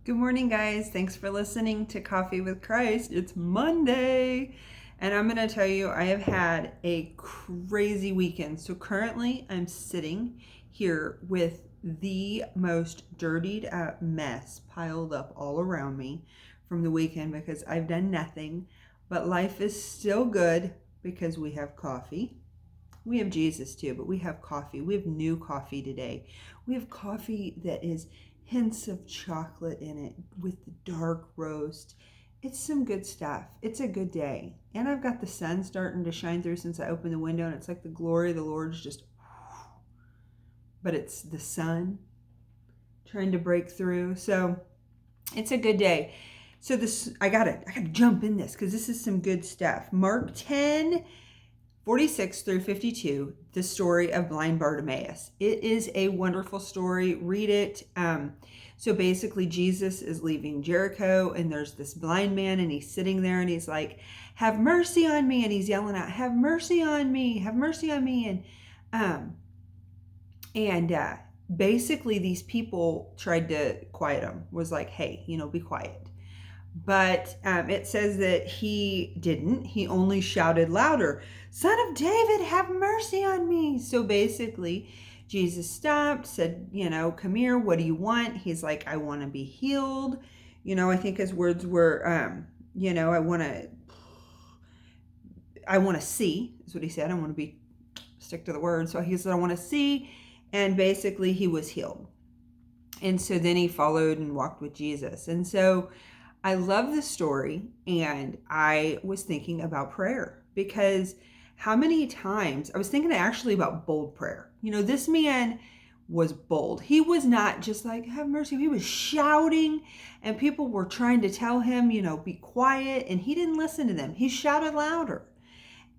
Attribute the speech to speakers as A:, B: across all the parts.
A: Good morning, guys. Thanks for listening to Coffee with Christ. It's Monday, and I'm going to tell you, I have had a crazy weekend. So currently, I'm sitting here with the most dirtied up mess piled up all around me from the weekend because I've done nothing. But life is still good because we have coffee. We have Jesus too, but we have coffee. We have new coffee today. We have coffee that is hints of chocolate in it with the dark roast. It's some good stuff. It's a good day. And I've got the sun starting to shine through since I opened the window, and it's like the glory of the Lord's just, but it's the sun trying to break through. So it's a good day. So I gotta jump in this because this is some good stuff. Mark 10:46 through 52, the story of blind Bartimaeus. It is a wonderful story. Read it. So basically, Jesus is leaving Jericho, and there's this blind man, and he's sitting there, and he's like, "Have mercy on me!" And he's yelling out, "Have mercy on me! Have mercy on me!" And basically, these people tried to quiet him. Was like, "Hey, be quiet." But it says that he didn't. He only shouted louder, "Son of David, have mercy on me." So basically, Jesus stopped, said, "Come here. What do you want?" He's like, "I want to be healed." I think his words were, I want to see, is what he said. I want to stick to the word. So he said, "I want to see." And basically, he was healed. And so then he followed and walked with Jesus. And so I love this story, and I was thinking about prayer because how many times I was thinking actually about bold prayer. This man was bold. He was not just like, "Have mercy." He was shouting, and people were trying to tell him, be quiet, and he didn't listen to them. He shouted louder.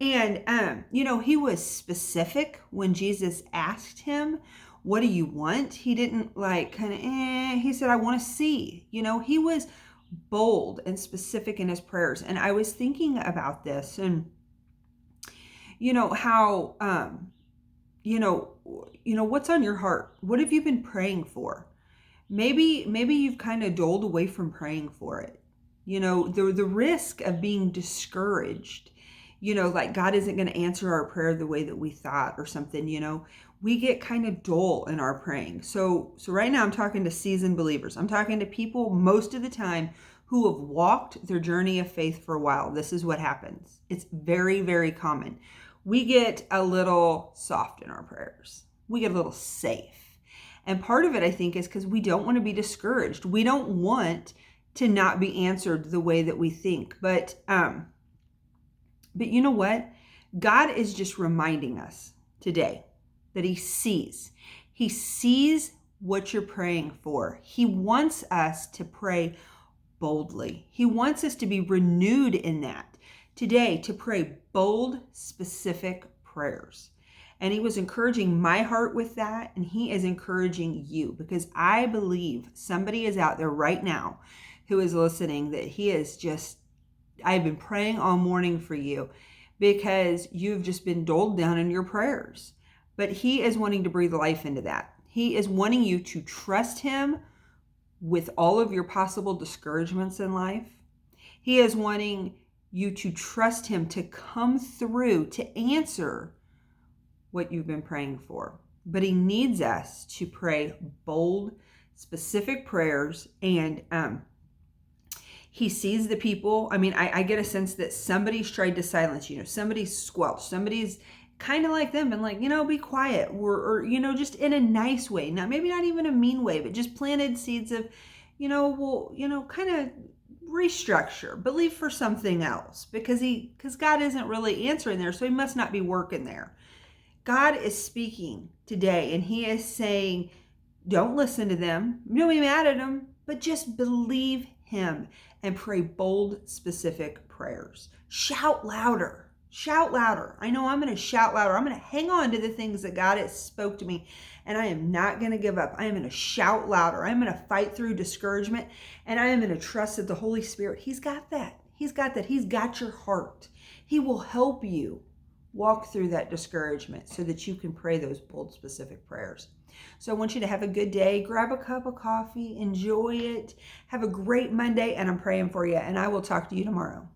A: And, he was specific when Jesus asked him, "What do you want?" He didn't he said, "I want to see." He was bold and specific in his prayers. And I was thinking about this and how what's on your heart? What have you been praying for? Maybe you've kind of doled away from praying for it. The risk of being discouraged, like God isn't going to answer our prayer the way that we thought or something, we get kind of dull in our praying. So right now I'm talking to seasoned believers. I'm talking to people most of the time who have walked their journey of faith for a while. This is what happens. It's very, very common. We get a little soft in our prayers. We get a little safe. And part of it, I think, is because we don't want to be discouraged. We don't want to not be answered the way that we think. But you know what? God is just reminding us today that he sees. He sees what you're praying for. He wants us to pray boldly. He wants us to be renewed in that today, to pray bold, specific prayers. And he was encouraging my heart with that, and he is encouraging you because I believe somebody is out there right now who is listening that he is just, I've been praying all morning for you because you've just been doled down in your prayers. But he is wanting to breathe life into that. He is wanting you to trust him with all of your possible discouragements in life. He is wanting you to trust him to come through to answer what you've been praying for. But he needs us to pray bold, specific prayers. And he sees the people. I mean, I get a sense that somebody's tried to silence you. Somebody's squelched. Somebody's kind of like them and like, be quiet or just in a nice way. Now, maybe not even a mean way, but just planted seeds of, kind of restructure, believe for something else because God isn't really answering there. So he must not be working there. God is speaking today and he is saying, don't listen to them. Don't be mad at them, but just believe him and pray bold, specific prayers. Shout louder. Shout louder. I know I'm going to shout louder. I'm going to hang on to the things that God has spoke to me, and I am not going to give up. I am going to shout louder. I'm going to fight through discouragement, and I am going to trust that the Holy Spirit, he's got that. He's got that. He's got your heart. He will help you walk through that discouragement so that you can pray those bold, specific prayers. So I want you to have a good day. Grab a cup of coffee, enjoy it. Have a great Monday, and I'm praying for you, and I will talk to you tomorrow.